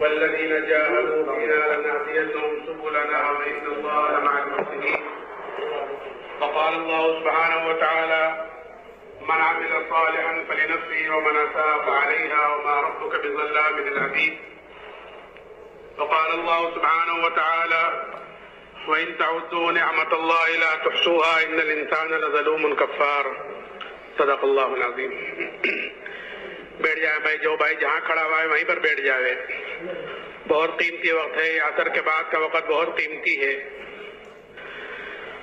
والذين جاهدوا فينا لنهدينهم سبلنا وإن الله لمع المحسنين. وقال الله سبحانه وتعالى: من عمل صالحا فلنفسه ومن أساء فعليها وما ربك بظلام للعبيد. وقال الله سبحانه وتعالى: وإن تعدوا نعمة الله لا تحصوها إن الإنسان لظلوم كفار. صدق اللہ العظیم. بیٹھ جائے بھائی، جو بھائی جہاں کھڑا ہوا ہے وہیں پر بیٹھ جائے. بہت قیمتی وقت ہے، عصر کے بعد کا وقت بہت قیمتی ہے.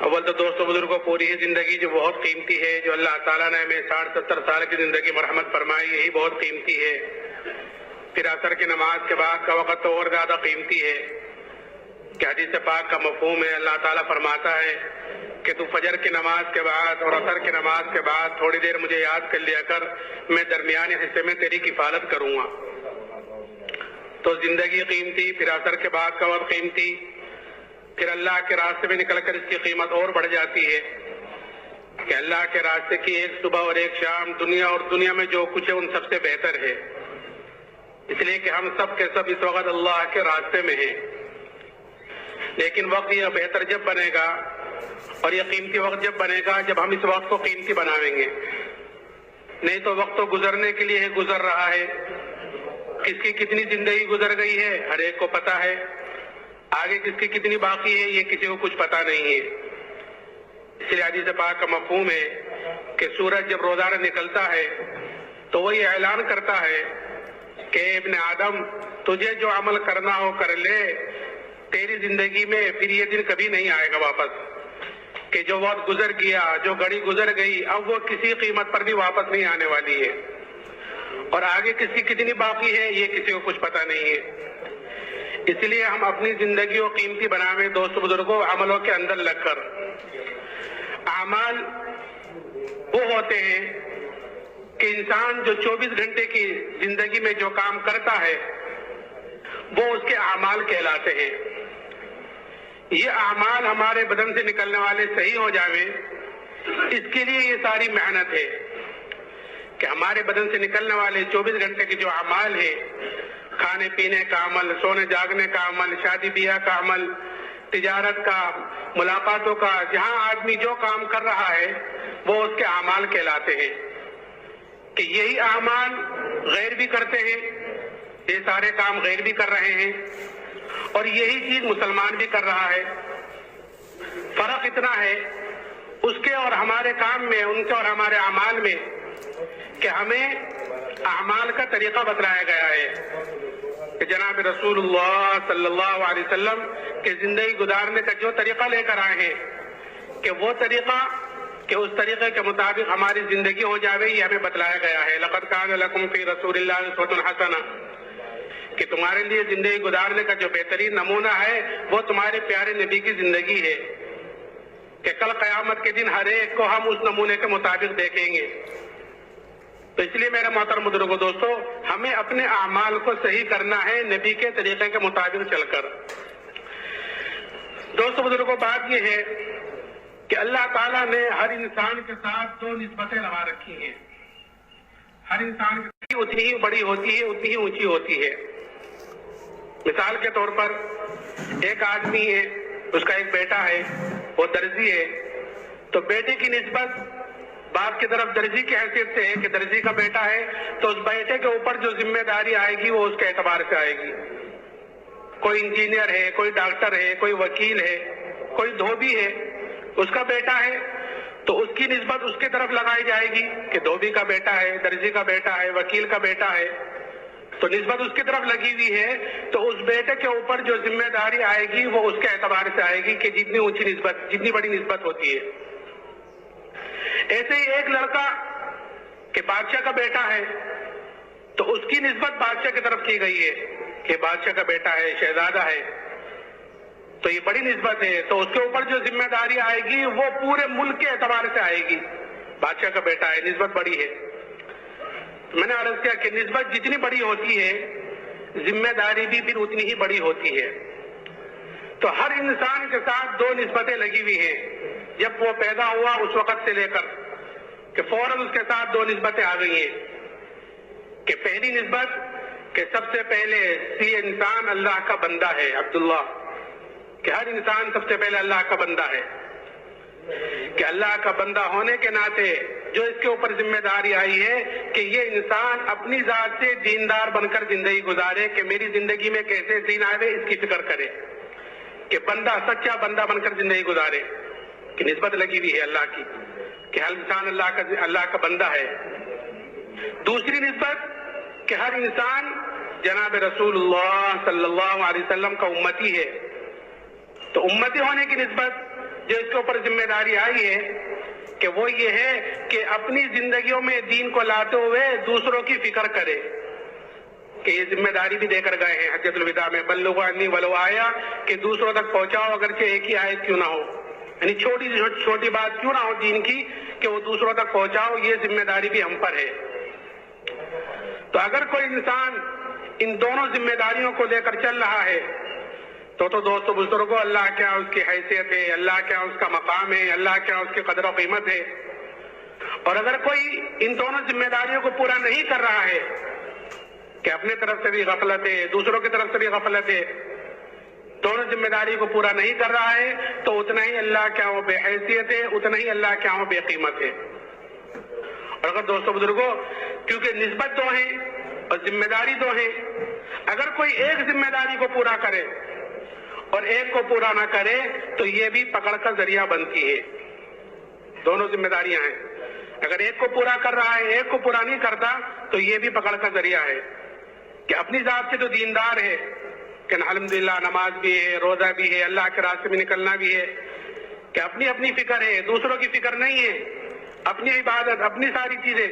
اول تو دوستو بزرگوں، پوری ہی زندگی جو بہت قیمتی ہے، جو اللہ تعالیٰ نے ہمیں 60-70 سال کی زندگی مرحمت فرمائی، یہی بہت قیمتی ہے. پھر عصر کی نماز کے بعد کا وقت تو اور زیادہ قیمتی ہے کہ حدیث پاک کا مفہوم ہے. اللہ تعالیٰ فرماتا ہے کہ تو فجر کی نماز کے بعد اور عصر کی نماز کے بعد تھوڑی دیر مجھے یاد کر لیا کر، میں درمیانی حصے میں تیری کفالت کروں گا. تو زندگی قیمتی، پھر عصر کے بعد کا وقت قیمتی، پھر اللہ کے راستے میں نکل کر اس کی قیمت اور بڑھ جاتی ہے کہ اللہ کے راستے کی ایک صبح اور ایک شام دنیا اور دنیا میں جو کچھ ہے ان سب سے بہتر ہے. اس لیے کہ ہم سب کے سب اس وقت اللہ کے راستے میں ہیں. لیکن وقت یہ بہتر جب بنے گا اور یہ قیمتی وقت جب بنے گا جب ہم اس وقت کو قیمتی بناویں گے. نہیں تو وقت تو گزرنے کے لیے گزر رہا ہے. کس کی کتنی زندگی گزر گئی ہے ہر ایک کو پتا ہے. آگے کس کی کتنی باقی ہے یہ کسی کو کچھ پتا نہیں ہے. اس لیے حدیث پاک کا مفہوم ہے کہ سورج جب روزانہ نکلتا ہے تو وہ یہ اعلان کرتا ہے کہ ابن آدم، تجھے جو عمل کرنا ہو کر لے، تیری زندگی میں پھر یہ دن کبھی نہیں آئے گا واپس کہ جو وقت گزر گیا، جو گھڑی گزر گئی، اب وہ کسی قیمت پر بھی واپس نہیں آنے والی ہے. اور آگے کس کی کتنی باقی ہے یہ کسی کو کچھ پتا نہیں ہے. اس لیے ہم اپنی زندگی کو قیمتی بناویں دوست بزرگوں، عملوں کے اندر لگ کر. اعمال وہ ہوتے ہیں کہ انسان جو 24 گھنٹے کی زندگی میں جو کام کرتا ہے وہ اس کے اعمال کہلاتے ہیں. یہ اعمال ہمارے بدن سے نکلنے والے صحیح ہو جاویں، اس کے لیے یہ ساری محنت ہے کہ ہمارے بدن سے نکلنے والے 24 گھنٹے کے جو اعمال ہیں، کھانے پینے کا عمل، سونے جاگنے کا عمل، شادی بیاہ کا عمل، تجارت کا، ملاقاتوں کا، جہاں آدمی جو کام کر رہا ہے وہ اس کے اعمال کہلاتے ہیں. کہ یہی اعمال غیر بھی کرتے ہیں، یہ سارے کام غیر بھی کر رہے ہیں، اور یہی چیز مسلمان بھی کر رہا ہے. فرق اتنا ہے اس کے اور ہمارے کام میں، ان کے اور ہمارے اعمال میں، کہ ہمیں اعمال کا طریقہ بتلایا گیا ہے کہ جناب رسول اللہ صلی اللہ علیہ وسلم کے زندگی گزارنے کا جو طریقہ لے کر آئے ہیں کہ وہ طریقہ، کہ اس طریقے کے مطابق ہماری زندگی ہو جاوے، یہ ہمیں بتلایا گیا ہے. لقد کان لکم فی رسول اللہ اسوۃ حسنہ، کہ تمہارے لیے زندگی گزارنے کا جو بہترین نمونہ ہے وہ تمہارے پیارے نبی کی زندگی ہے کہ کل قیامت کے دن ہر ایک کو ہم اس نمونے کے مطابق دیکھیں گے. تو اس لیے میرے محترم بزرگوں دوستو، ہمیں اپنے اعمال کو صحیح کرنا ہے نبی کے طریقے کے مطابق چل کر. دوستو بزرگوں، بات یہ ہے کہ اللہ تعالیٰ نے ہر انسان کے ساتھ 2 نسبتیں لگا رکھی ہیں. ہر انسان کی اتنی ہی بڑی ہوتی ہے، اتنی ہی اونچی ہوتی ہے. مثال کے طور پر ایک آدمی ہے، اس کا ایک بیٹا ہے، وہ درزی ہے، تو بیٹے کی نسبت باپ کی طرف درزی کی حیثیت سے ہے کہ درزی کا بیٹا ہے، تو اس بیٹے کے اوپر جو ذمہ داری آئے گی وہ اس کے اعتبار سے آئے گی. کوئی انجینئر ہے، کوئی ڈاکٹر ہے، کوئی وکیل ہے، کوئی دھوبی ہے، اس کا بیٹا ہے تو اس کی نسبت اس کی طرف لگائی جائے گی کہ دھوبی کا بیٹا ہے، درزی کا بیٹا ہے، وکیل کا بیٹا ہے، تو نسبت اس کی طرف لگی ہوئی ہے. تو اس بیٹے کے اوپر جو ذمہ داری آئے گی وہ اس کے اعتبار سے آئے گی کہ جتنی اونچی نسبت، جتنی بڑی نسبت ہوتی ہے. ایسے ہی ایک لڑکا کہ بادشاہ کا بیٹا ہے تو اس کی نسبت بادشاہ کی طرف کی گئی ہے کہ بادشاہ کا بیٹا ہے، شہزادہ ہے، تو یہ بڑی نسبت ہے. تو اس کے اوپر جو ذمہ داری آئے گی وہ پورے ملک کے اعتبار سے آئے گی. بادشاہ کا بیٹا ہے، نسبت بڑی ہے. میں نے عرض کیا کہ نسبت جتنی بڑی ہوتی ہے ذمہ داری بھی پھر اتنی ہی بڑی ہوتی ہے. تو ہر انسان کے ساتھ 2 نسبتیں لگی ہوئی ہیں. جب وہ پیدا ہوا اس وقت سے لے کر کہ فوراً اس کے ساتھ 2 نسبتیں آ گئی ہیں کہ پہلی نسبت کہ سب سے پہلے یہ انسان اللہ کا بندہ ہے، عبداللہ، کہ ہر انسان سب سے پہلے اللہ کا بندہ ہے، کہ اللہ کا بندہ ہونے کے ناطے جو اس کے اوپر ذمہ داری آئی ہے کہ یہ انسان اپنی ذات سے دیندار بن کر زندگی گزارے، کہ میری زندگی میں کیسے دین آئے اس کی فکر کرے، کہ بندہ سچا بندہ بن کر زندگی گزارے، کہ نسبت لگی ہوئی ہے اللہ کی، کہ ہر انسان اللہ کا بندہ ہے۔ دوسری نسبت کہ ہر انسان جناب رسول اللہ صلی اللہ علیہ وسلم کا امتی ہے، تو امتی ہونے کی نسبت جو اس کے اوپر ذمہ داری آئی ہے کہ وہ یہ ہے کہ اپنی زندگیوں میں دین کو لاتے ہوئے دوسروں کی فکر کرے، کہ یہ ذمہ داری بھی دے کر گئے ہیں حجۃ الوداع میں، بلغوا عنی ولو آیا، کہ دوسروں تک پہنچاؤ اگرچہ ایک ہی آیت کیوں نہ ہو، یعنی چھوٹی بات کیوں نہ ہو دین کی، کہ وہ دوسروں تک پہنچاؤ، یہ ذمہ داری بھی ہم پر ہے۔ تو اگر کوئی انسان ان دونوں ذمہ داریوں کو لے کر چل رہا ہے تو دوستو بزرگوں، اللہ کیا اس کی حیثیت ہے، اللہ کیا اس کا مقام ہے، اللہ کیا اس کی قدر و قیمت ہے۔ اور اگر کوئی ان دونوں ذمہ داریوں کو پورا نہیں کر رہا ہے، کہ اپنے طرف سے بھی غفلت ہے، دوسروں کی طرف سے بھی غفلت ہے، دونوں ذمہ داری کو پورا نہیں کر رہا ہے، تو اتنا ہی اللہ کیا وہ بے حیثیت ہے، اتنا ہی اللہ کیا وہ بے قیمت ہے۔ اور اگر دوستو بزرگوں، کیونکہ نسبت دو ہیں اور ذمہ داری دو ہیں، اگر کوئی ایک ذمہ داری کو پورا کرے اور ایک کو پورا نہ کرے تو یہ بھی پکڑ کا ذریعہ بنتی ہے۔ دونوں ذمہ داریاں ہیں، اگر ایک کو پورا کر رہا ہے ایک کو پورا نہیں کرتا تو یہ بھی پکڑ کا ذریعہ ہے، کہ اپنی ذات سے تو دیندار ہے، کہ الحمدللہ نماز بھی ہے، روزہ بھی ہے، اللہ کے راستے میں نکلنا بھی ہے، کہ اپنی فکر ہے، دوسروں کی فکر نہیں ہے، اپنی عبادت اپنی ساری چیزیں،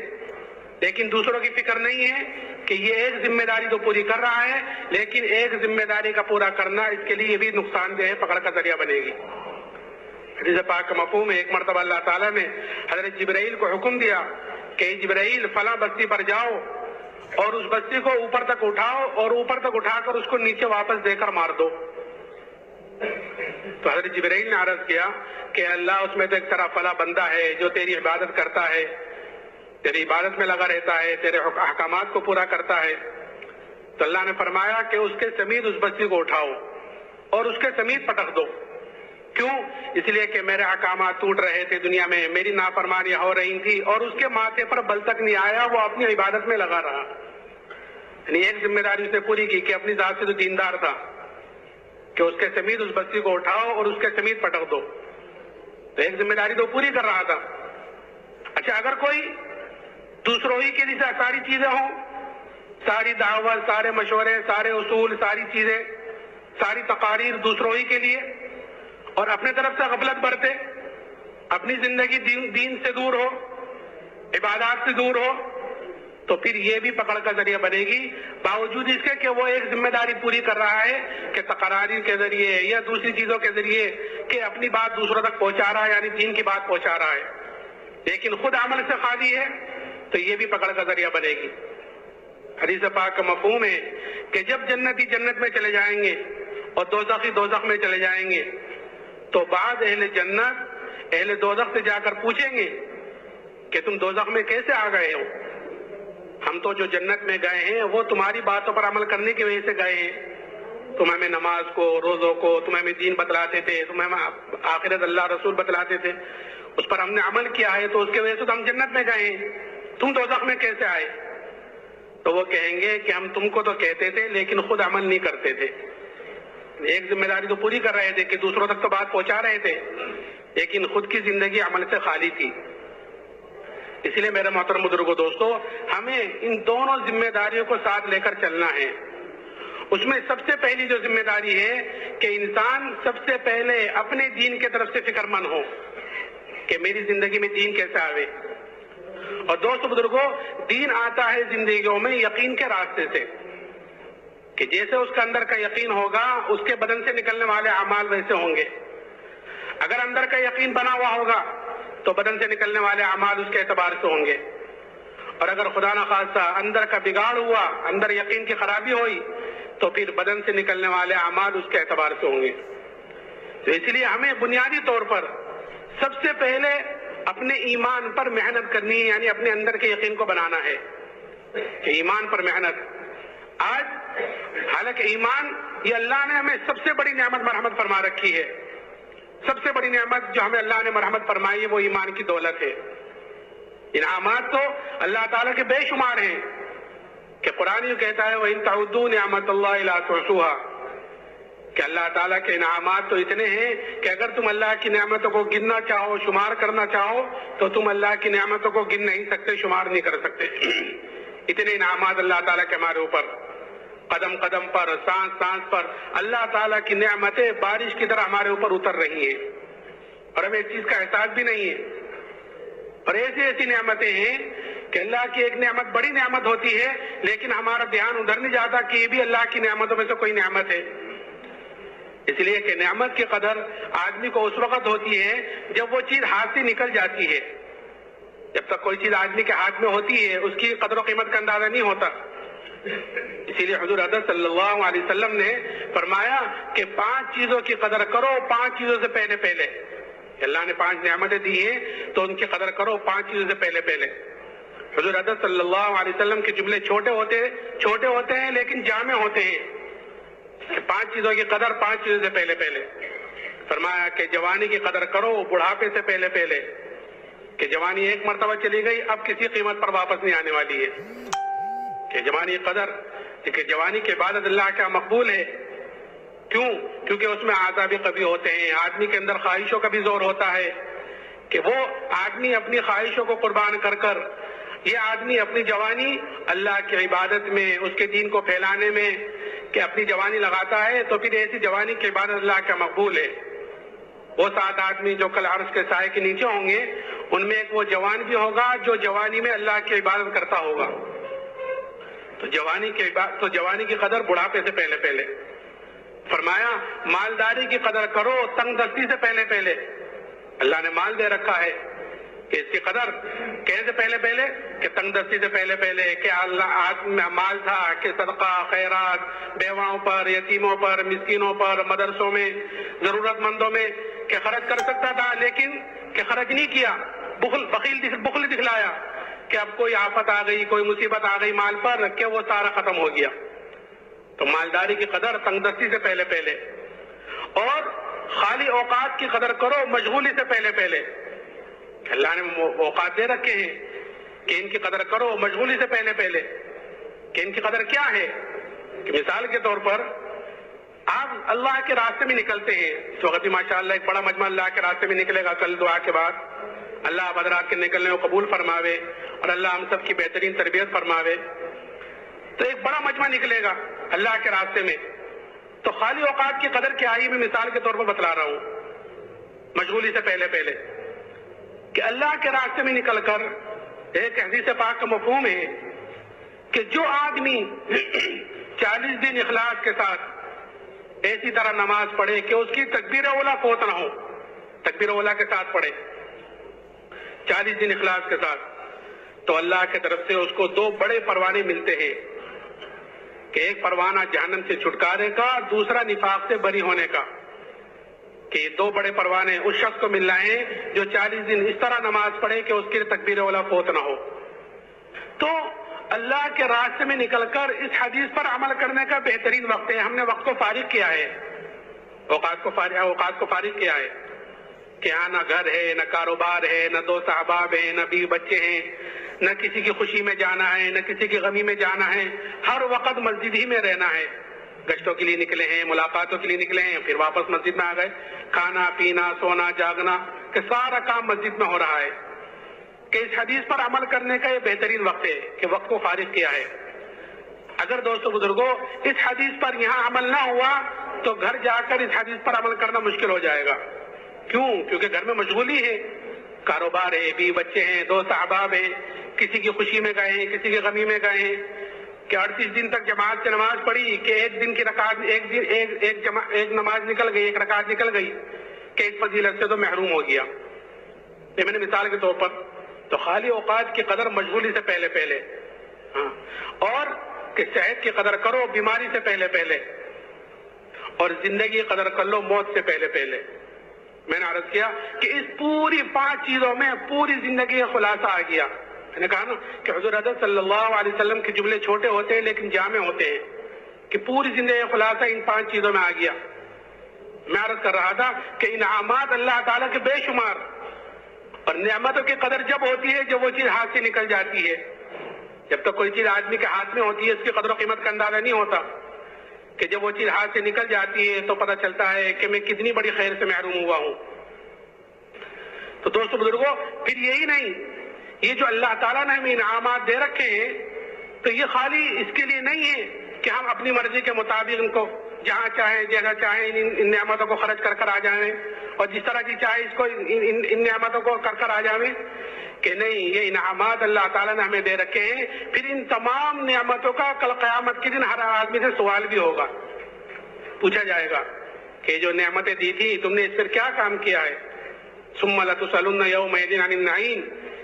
لیکن دوسروں کی فکر نہیں ہے، کہ یہ ایک ذمہ داری تو پوری کر رہا ہے لیکن ایک ذمہ داری کا پورا کرنا اس کے لیے بھی نقصان دہ ہے، پکڑ کا ذریعہ بنے گی۔ حدیث پاک کا مفہوم ہے، ایک مرتبہ اللہ تعالیٰ نے حضرت جبرائیل کو حکم دیا کہ جبرائیل فلاں بستی پر جاؤ اور اس بستی کو اوپر تک اٹھاؤ اور اوپر تک اٹھا کر اس کو نیچے واپس دے کر مار دو۔ تو حضرت جبرائیل نے عرض کیا کہ اللہ، اس میں تو ایک طرح فلاں بندہ ہے جو تیری عبادت کرتا ہے، تیری عبادت میں لگا رہتا ہے، تیرے احکامات کو پورا کرتا ہے۔ تو اللہ نے فرمایا کہ اس کے سمیت اس بچی کو اٹھاؤ اور اس کے سمیت پٹک دو۔ کیوں؟ اس لیے کہ میرے احکامات ٹوٹ رہے تھے دنیا میں، میری نافرمانیاں ہو رہی تھی اور اس کے ماتھے پر بل تک نہیں آیا، وہ اپنی عبادت میں لگا رہا۔ یعنی ایک ذمہ داری اس نے پوری کی کہ اپنی ذات سے تو دیندار تھا، کہ اس کے سمیت اس بچی کو اٹھاؤ اور اس کے سمیت پٹک دو، تو ایک ذمہ داری تو پوری کر رہا تھا۔ اچھا، اگر کوئی دوسروں ہی کے لیے ساری چیزیں ہوں، ساری دعوت، سارے مشورے، سارے اصول، ساری چیزیں، ساری تقاریر دوسروں ہی کے لیے، اور اپنے طرف سے غفلت برتے، اپنی زندگی دین سے دور ہو، عبادات سے دور ہو، تو پھر یہ بھی پکڑ کا ذریعہ بنے گی، باوجود اس کے کہ وہ ایک ذمہ داری پوری کر رہا ہے کہ تقاریر کے ذریعے یا دوسری چیزوں کے ذریعے کہ اپنی بات دوسروں تک پہنچا رہا ہے، یعنی دین کی بات پہنچا رہا ہے، لیکن خود عمل سے خالی ہے، تو یہ بھی پکڑ کا ذریعہ بنے گی۔ حدیث پاک کا مفہوم ہے کہ جب جنتی جنت میں چلے جائیں گے اور دوزخی دوزخ میں چلے جائیں گے تو بعض اہل جنت اہل دوزخ سے جا کر پوچھیں گے کہ تم دوزخ میں کیسے آ گئے ہو؟ ہم تو جو جنت میں گئے ہیں وہ تمہاری باتوں پر عمل کرنے کی وجہ سے گئے ہیں، تم ہمیں نماز کو، روزوں کو، تم ہمیں دین بتلاتے تھے، تم ہمیں آخرت اللہ رسول بتلاتے تھے، اس پر ہم نے عمل کیا ہے تو اس کی وجہ سے تو ہم جنت میں گئے ہیں، تم دوزخ میں کیسے آئے؟ تو وہ کہیں گے کہ ہم تم کو تو کہتے تھے لیکن خود عمل نہیں کرتے تھے۔ ایک ذمہ داری تو پوری کر رہے تھے کہ دوسروں تک تو بات پہنچا رہے تھے، لیکن خود کی زندگی عمل سے خالی تھی۔ اس لیے میرے محترم بزرگوں، دوستو، ہمیں ان دونوں ذمہ داریوں کو ساتھ لے کر چلنا ہے۔ اس میں سب سے پہلی جو ذمہ داری ہے کہ انسان سب سے پہلے اپنے دین کی طرف سے فکر مند ہو کہ میری زندگی میں دین کیسے آوے۔ اور دوستو بزرگوں، دین آتا ہے زندگیوں میں یقین کے راستے سے، کہ جیسے اس کا اندر کا یقین ہوگا اس کے بدن سے نکلنے والے اعمال ویسے ہوں گے۔ اگر اندر کا یقین بنا ہوا ہوگا تو بدن سے نکلنے والے اعمال اس کے اعتبار سے ہوں گے، اور اگر خدا نخواستہ اندر کا بگاڑ ہوا، اندر یقین کی خرابی ہوئی، تو پھر بدن سے نکلنے والے اعمال اس کے اعتبار سے ہوں گے۔ تو اس لیے ہمیں بنیادی طور پر سب سے پہلے اپنے ایمان پر محنت کرنی ہے، یعنی اپنے اندر کے یقین کو بنانا ہے کہ ایمان پر محنت۔ آج حالانکہ ایمان یہ اللہ نے ہمیں سب سے بڑی نعمت مرحمت فرما رکھی ہے. سب سے بڑی نعمت جو ہمیں اللہ نے مرحمت فرمائی ہے وہ ایمان کی دولت ہے. انعامات تو اللہ تعالیٰ کے بے شمار ہیں کہ قرآن یہ کہتا ہے وَإِن تَعُدُّوا نِعْمَتَ اللَّهِ لَا تُحْصُوهَا کہ اللہ تعالیٰ کے انعامات تو اتنے ہیں کہ اگر تم اللہ کی نعمتوں کو گننا چاہو شمار کرنا چاہو تو تم اللہ کی نعمتوں کو گن نہیں سکتے شمار نہیں کر سکتے. اتنے انعامات اللہ تعالیٰ کے ہمارے اوپر قدم قدم پر سانس سانس پر اللہ تعالیٰ کی نعمتیں بارش کی طرح ہمارے اوپر اتر رہی ہیں اور ہمیں اس چیز کا احساس بھی نہیں ہے. اور ایسی ایسی نعمتیں ہیں کہ اللہ کی ایک نعمت بڑی نعمت ہوتی ہے لیکن ہمارا دھیان ادھر نہیں جاتا کہ یہ بھی اللہ کی نعمتوں میں سے کوئی نعمت ہے. اس لیے کہ نعمت کی قدر آدمی کو اس وقت ہوتی ہے جب وہ چیز ہاتھ سے نکل جاتی ہے. جب تک کوئی چیز آدمی کے ہاتھ میں ہوتی ہے اس کی قدر و قیمت کا اندازہ نہیں ہوتا. اسی لیے حضور اقدس صلی اللہ علیہ وسلم نے فرمایا کہ 5 چیزوں کی قدر کرو 5 چیزوں سے پہلے پہلے. اللہ نے 5 نعمتیں دی ہیں تو ان کی قدر کرو 5 چیزوں سے پہلے پہلے. حضور اقدس صلی اللہ علیہ وسلم کے جملے چھوٹے ہوتے ہیں لیکن جامع ہوتے ہیں. 5 چیزوں کی قدر 5 چیزوں سے پہلے پہلے. فرمایا کہ جوانی کی قدر کرو بڑھاپے سے پہلے پہلے کہ جوانی ایک مرتبہ چلی گئی اب کسی قیمت پر واپس نہیں آنے والی ہے. کہ جوانی قدر کہ جوانی کے عبادت اللہ کا مقبول ہے. کیوں؟ کیونکہ اس میں اعضاء بھی قوی ہوتے ہیں. آدمی کے اندر خواہشوں کا بھی زور ہوتا ہے کہ وہ آدمی اپنی خواہشوں کو قربان کر کر یہ آدمی اپنی جوانی اللہ کی عبادت میں اس کے دین کو پھیلانے میں کہ اپنی جوانی لگاتا ہے تو پھر ایسی جوانی کی عبادت اللہ کا مقبول ہے. وہ 7 آدمی جو کل عرش کے سائے کے نیچے ہوں گے ان میں ایک وہ جوان بھی ہوگا جو جوانی میں اللہ کی عبادت کرتا ہوگا. تو جوانی کی قدر بڑھاپے سے پہلے پہلے. فرمایا مالداری کی قدر کرو تنگ دستی سے پہلے پہلے. اللہ نے مال دے رکھا ہے کہ اس کی قدر کیسے پہلے پہلے کہ تنگ دستی سے پہلے پہلے کہ اللہ مال تھا کہ صدقہ خیرات بیواؤں پر یتیموں پر مسکینوں پر مدرسوں میں ضرورت مندوں میں کہ خرچ کر سکتا تھا لیکن کہ خرچ نہیں کیا. بخل دکھلایا کہ اب کوئی آفت آ گئی کوئی مصیبت آ گئی مال پر کہ وہ سارا ختم ہو گیا. تو مالداری کی قدر تنگ دستی سے پہلے پہلے. اور خالی اوقات کی قدر کرو مشغولی سے پہلے پہلے. اللہ نے اوقات دے رکھے ہیں کہ ان کی قدر کرو مشغولی سے پہلے پہلے. کہ ان کی قدر کیا ہے کہ مثال کے طور پر آپ اللہ کے راستے میں نکلتے ہیں. اس وقت ماشاءاللہ ایک بڑا مجمع اللہ کے راستے میں نکلے گا کل دعا کے بعد. اللہ آپ حضرات کے نکلنے کو قبول فرماوے اور اللہ ہم سب کی بہترین تربیت فرماوے. تو ایک بڑا مجمع نکلے گا اللہ کے راستے میں. تو خالی اوقات کی قدر کیا ہے میں مثال کے طور پر بتلا رہا ہوں مشغولی سے پہلے پہلے. کہ اللہ کے راستے میں نکل کر ایک حدیث پاک کا مفہوم ہے کہ جو آدمی 40 دن اخلاص کے ساتھ ایسی طرح نماز پڑھے کہ اس کی تکبیر اولا فوت نہ ہو. تکبیر اولا کے ساتھ پڑھے 40 دن اخلاص کے ساتھ تو اللہ کی طرف سے اس کو 2 بڑے پروانے ملتے ہیں کہ ایک پروانہ جہنم سے چھٹکارے کا دوسرا نفاق سے بری ہونے کا. کہ یہ 2 بڑے پروانے اس شخص کو مل رہے ہیں جو 40 دن اس طرح نماز پڑھے کہ اس کی تکبیر اولا فوت نہ ہو. تو اللہ کے راستے میں نکل کر اس حدیث پر عمل کرنے کا بہترین وقت ہے. ہم نے وقت کو فارغ کیا ہے اوقات کو فارغ کیا ہے کہ یہاں نہ گھر ہے نہ کاروبار ہے نہ دوست احباب ہیں نہ بیوی بچے ہیں نہ کسی کی خوشی میں جانا ہے نہ کسی کی غمی میں جانا ہے. ہر وقت مسجد ہی میں رہنا ہے. گشتوں کے لیے نکلے ہیں ملاقاتوں کے لیے نکلے ہیں پھر واپس مسجد میں آ گئے. کھانا پینا سونا جاگنا کہ سارا کام مسجد میں ہو رہا ہے. کہ اس حدیث پر عمل کرنے کا یہ بہترین وقت ہے کہ وقت کو فارغ کیا ہے. اگر دوستو بزرگوں اس حدیث پر یہاں عمل نہ ہوا تو گھر جا کر اس حدیث پر عمل کرنا مشکل ہو جائے گا. کیوں؟ کیونکہ گھر میں مشغولی ہے کاروبار ہے بیوی بچے ہیں دوست احباب ہیں کسی کی خوشی میں گئے ہیں کسی کی غمی میں گئے ہیں. کہ 38 دن تک جماعت سے نماز پڑھی کہ ایک دن کی رکعت ایک نماز نکل گئی ایک رکعت نکل گئی کہ ایک فضیلت سے تو محروم ہو گیا. یہ میں نے مثال کے طور پر. تو خالی اوقات کی قدر مشغولی سے پہلے پہلے. اور کہ صحت کی قدر کرو بیماری سے پہلے پہلے. اور زندگی کی قدر کر لو موت سے پہلے پہلے. میں نے عرض کیا کہ اس پوری 5 چیزوں میں پوری زندگی کا خلاصہ آ گیا. میں نے کہا نا کہ حضور حضرت صلی اللہ علیہ وسلم کے جملے چھوٹے ہوتے ہیں لیکن جامع ہوتے ہیں، کہ پوری زندگی کا خلاصہ ان 5 چیزوں میں آ گیا۔ میں عرض کر رہا تھا کہ انعامات اللہ تعالیٰ کے بے شمار، اور نعمتوں کی قدر جب ہوتی ہے جب وہ چیز ہاتھ سے نکل جاتی ہے۔ جب تک کوئی چیز آدمی کے ہاتھ میں ہوتی ہے اس کی قدر و قیمت کا اندازہ نہیں ہوتا، کہ جب وہ چیز ہاتھ سے نکل جاتی ہے تو پتہ چلتا ہے کہ میں کتنی بڑی خیر سے محروم ہوا ہوں۔ تو دوستو بزرگوں، پھر یہی نہیں، یہ جو اللہ تعالیٰ نے ہمیں انعامات دے رکھے ہیں تو یہ خالی اس کے لیے نہیں ہے کہ ہم اپنی مرضی کے مطابق ان کو جہاں چاہیں جگہ چاہیں ان نعمتوں کو خرچ کر آ جائیں اور جس طرح کی چاہے اس کو ان نعمتوں کو کر آ جائیں، کہ نہیں، یہ انعامات اللہ تعالیٰ نے ہمیں دے رکھے ہیں۔ پھر ان تمام نعمتوں کا کل قیامت کے دن ہر آدمی سے سوال بھی ہوگا، پوچھا جائے گا کہ جو نعمتیں دی تھی تم نے اس پر کیا کام کیا ہے۔ ثم لتسألن یومئذ عن النعیم،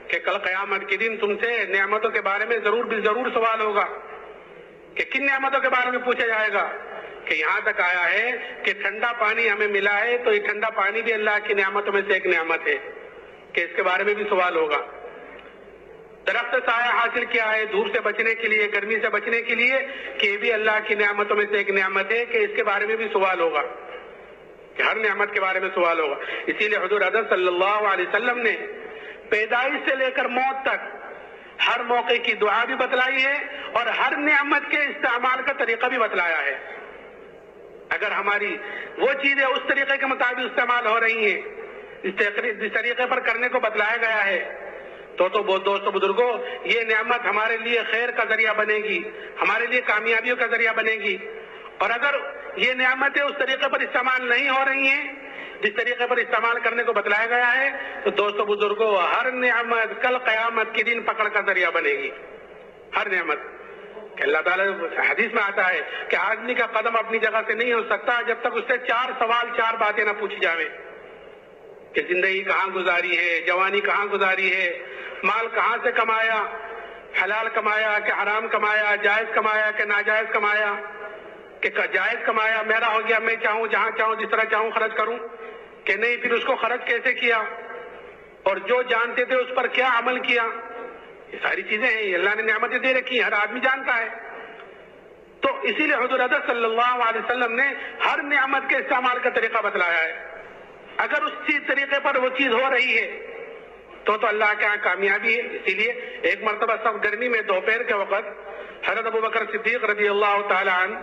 کہ کل قیامت کے دن تم سے نعمتوں کے بارے میں ضرور سوال ہوگا، کہ کن نعمتوں کے بارے میں پوچھا جائے گا، کہ یہاں تک آیا ہے کہ ٹھنڈا پانی ہمیں ملا ہے تو یہ ٹھنڈا پانی بھی اللہ کی نعمتوں میں سے ایک نعمت ہے، کہ اس کے بارے میں بھی سوال ہوگا۔ درخت سایہ حاصل کیا ہے دھوپ سے بچنے کے لیے، گرمی سے بچنے کے لیے، کہ یہ بھی اللہ کی نعمتوں میں سے ایک نعمت ہے، کہ اس کے بارے میں بھی سوال ہوگا، کہ ہر نعمت کے بارے میں سوال ہوگا۔ اسی لیے حضور حضرت صلی اللہ علیہ وسلم نے پیدائش سے لے کر موت تک ہر موقع کی دعا بھی بتلائی ہے اور ہر نعمت کے استعمال کا طریقہ بھی بتلایا ہے۔ اگر ہماری وہ چیزیں اس طریقے کے مطابق استعمال ہو رہی ہیں، جس طریقے پر کرنے کو بتلایا گیا ہے، تو دوستو بزرگوں، یہ نعمت ہمارے لیے خیر کا ذریعہ بنے گی، ہمارے لیے کامیابیوں کا ذریعہ بنے گی۔ اور اگر یہ نعمتیں اس طریقے پر استعمال نہیں ہو رہی ہیں جس طریقے پر استعمال کرنے کو بتلایا گیا ہے، تو دوستو بزرگوں، ہر نعمت کل قیامت کے دن پکڑ کا ذریعہ بنے گی، ہر نعمت۔ کہ اللہ تعالیٰ حدیث میں آتا ہے کہ آدمی کا قدم اپنی جگہ سے نہیں ہو سکتا جب تک اس سے 4 سوال 4 باتیں نہ پوچھی جاویں، کہ زندگی کہاں گزاری ہے، جوانی کہاں گزاری ہے، مال کہاں سے کمایا، حلال کمایا کہ حرام کمایا، جائز کمایا کہ ناجائز کمایا، کہ جائز کمایا میرا ہو گیا، میں چاہوں جہاں چاہوں جس طرح چاہوں خرچ کروں، کہ نہیں، پھر اس کو خرچ کیسے کیا، اور جو جانتے تھے اس پر کیا عمل کیا۔ یہ ساری چیزیں ہیں، یہ اللہ نے نعمتیں دے رکھی ہیں، ہر آدمی جانتا ہے۔ تو اسی لیے حضور حضرت صلی اللہ علیہ وسلم نے ہر نعمت کے استعمال کا طریقہ بتلایا ہے۔ اگر اس طریقے پر وہ چیز ہو رہی ہے تو اللہ کے یہاں کامیابی ہے۔ اسی لیے ایک مرتبہ سب گرمی میں دوپہر کے وقت حضرت ابوبکر صدیق رضی اللہ تعالی عنہ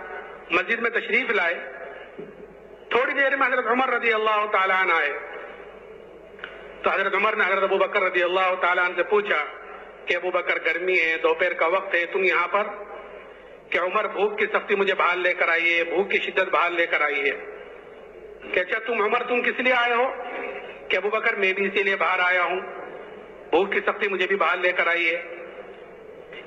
مسجد میں تشریف لائے۔ تھوڑی دیر میں حضرت عمر رضی اللہ تعالی عنہ آئے، تو حضرت عمر نے حضرت ابوبکر رضی اللہ تعالی عنہ سے پوچھا کہ ابوبکر، گرمی ہے، دوپہر کا وقت ہے، تم یہاں پر؟ کہ عمر، بھوک کی سختی مجھے بحال لے کر آئی ہے، بھوک کی شدت بحال لے کر آئی ہے۔ کہ اچھا عمر، تم کس لیے آئے ہو؟ کہ ابوبکر، میں بھی اسی لیے باہر آیا ہوں، بھوک کی سختی مجھے بھی بحال لے کر آئی ہے۔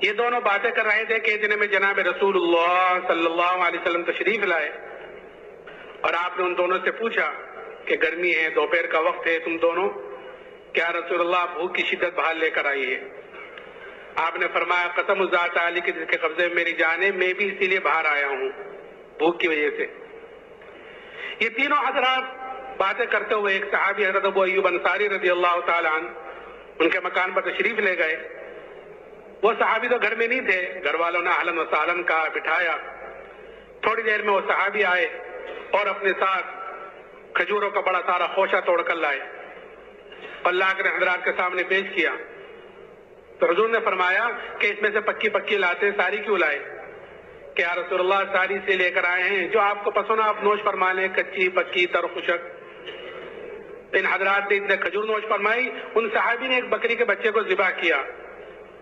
یہ دونوں باتیں کر رہے تھے کہ اتنے میں جناب رسول اللہ صلی اللہ علیہ وسلم تشریف لائے، اور آپ نے ان دونوں سے پوچھا کہ گرمی ہے، دوپہر کا وقت ہے، تم دونوں کیا رسول اللہ بھوک کی شدت بحال لے کر آئی ہے؟ آپ نے فرمایا، قسم الذات علی کی جس کے قبضے میں میری جان ہے، میں بھی اسی لیے باہر آیا ہوں، بھوک کی وجہ سے۔ یہ تینوں حضرات باتیں کرتے ہوئے ایک صحابی حضرت ابو ایوب انصاری رضی اللہ تعالی عنہ ان کے مکان پر تشریف لے گئے۔ وہ صحابی تو گھر میں نہیں تھے، گھر والوں نے اہلاً و سہلاً کہا، بٹھایا۔ تھوڑی دیر میں وہ صحابی آئے اور اپنے ساتھ کھجوروں کا بڑا سارا خوشہ توڑ کر لائے، اللہ کے حضرات کے سامنے پیش کیا۔ تو حضور نے فرمایا کہ اس میں سے پکی پکی لاتے، ساری کیوں لائے؟ کہ یا رسول اللہ، ساری سے لے کر آئے ہیں، جو آپ کو پسند آپ نوش فرما لیں، کچی پکی تر خشک۔ ان حضرات نے اتنے کھجور نوش فرمائی، ان صحابی نے ایک بکری کے بچے کو ذبح کیا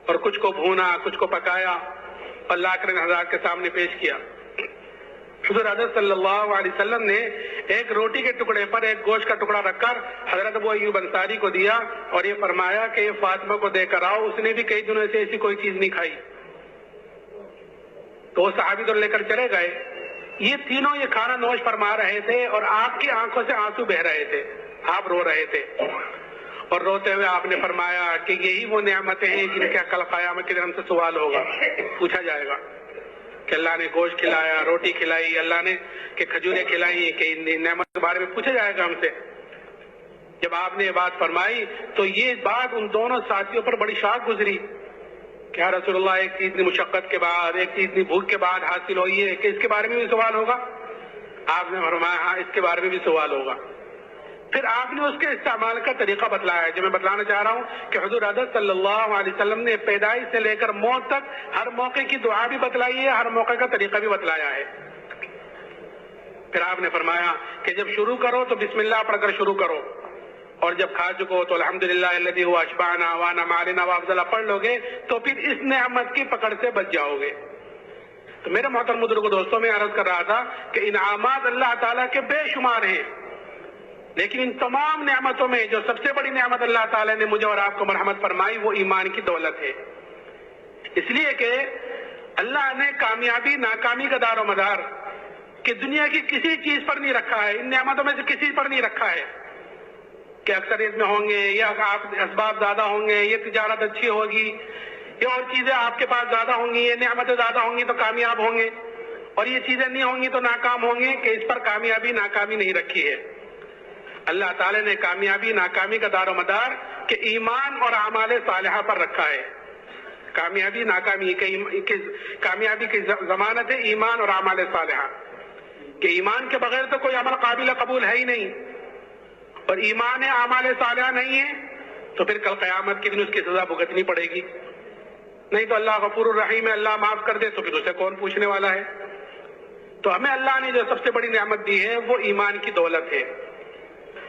اور کچھ کو بھونا، کچھ کو پکایا، اللہ کے حضرات کے سامنے پیش کیا۔ حضور حضرت صلی اللہ علیہ وسلم نے ایک روٹی کے ٹکڑے پر ایک گوشت کا ٹکڑا رکھ کر حضرت ابو ایوب انصاری کو دیا اور یہ فرمایا کہ یہ فاطمہ کو دے کر آؤ، اس نے بھی کئی دنوں سے ایسی کوئی چیز نہیں کھائی۔ تو وہ صحابی تو لے کر چلے گئے۔ یہ تینوں یہ کھانا نوش فرما رہے تھے اور آپ کی آنکھوں سے آنسو بہ رہے تھے، آپ رو رہے تھے، اور روتے ہوئے آپ نے فرمایا کہ یہی وہ نعمتیں ہیں جن کا کل قیامت کے دن ہم سے سوال ہوگا، پوچھا جائے گا کہ اللہ نے گوشت کھلایا، روٹی کھلائی، اللہ نے کہ کھجوریں کھلائی، کہ ان نعمت کے بارے میں پوچھا جائے گا ہم سے۔ جب آپ نے یہ بات فرمائی تو یہ بات ان دونوں ساتھیوں پر بڑی شاق گزری کیا رسول اللہ ایک چیز اتنی مشقت کے بعد، ایک چیز اتنی بھوک کے بعد حاصل ہوئی ہے کہ اس کے بارے میں بھی سوال ہوگا؟ آپ نے فرمایا ہاں اس کے بارے میں بھی سوال ہوگا۔ پھر آپ نے اس کے استعمال کا طریقہ بتلایا ہے، جو میں بتلانا چاہ رہا ہوں کہ حضور اقدس صلی اللہ علیہ وسلم نے پیدائش سے لے کر موت تک ہر موقع کی دعا بھی بتلائی ہے، ہر موقع کا طریقہ بھی بتلایا ہے۔ پھر آپ نے فرمایا کہ جب شروع کرو تو بسم اللہ پڑھ کر شروع کرو، اور جب کھا چکو تو الحمدللہ الذی هو اشبعنا وانعم علینا وافضل پڑھ لو گے تو پھر اس نعمت کی پکڑ سے بچ جاؤ گے۔ تو میرے محترم بزرگو دوستوں، میں عرض کر رہا تھا کہ انعامات اللہ تعالیٰ کے بے شمار ہیں، لیکن ان تمام نعمتوں میں جو سب سے بڑی نعمت اللہ تعالیٰ نے مجھے اور آپ کو مرحمت فرمائی وہ ایمان کی دولت ہے۔ اس لیے کہ اللہ نے کامیابی ناکامی کا دار و مدار کہ دنیا کی کسی چیز پر نہیں رکھا ہے، ان نعمتوں میں سے کسی پر نہیں رکھا ہے کہ اکثریت میں ہوں گے، یا آپ اسباب زیادہ ہوں گے، یہ تجارت اچھی ہوگی، یہ اور چیزیں آپ کے پاس زیادہ ہوں گی، یہ نعمتیں زیادہ ہوں گی تو کامیاب ہوں گے، اور یہ چیزیں نہیں ہوں گی تو ناکام ہوں گے، کہ اس پر کامیابی ناکامی نہیں رکھی ہے۔ اللہ تعالیٰ نے کامیابی ناکامی کا دار و مدار کہ ایمان اور اعمال صالحہ پر رکھا ہے۔ کامیابی ناکامی کامیابی کی ضمانت ہے ایمان اور اعمال صالحہ، کہ ایمان کے بغیر تو کوئی عمل قابل قبول ہے ہی نہیں، اور ایمان اعمال صالحہ نہیں ہے تو پھر کل قیامت کے دن اس کی سزا بھگتنی پڑے گی، نہیں تو اللہ غفور الرحیم ہے، اللہ معاف کر دے تو پھر اسے کون پوچھنے والا ہے۔ تو ہمیں اللہ نے جو سب سے بڑی نعمت دی ہے وہ ایمان کی دولت ہے۔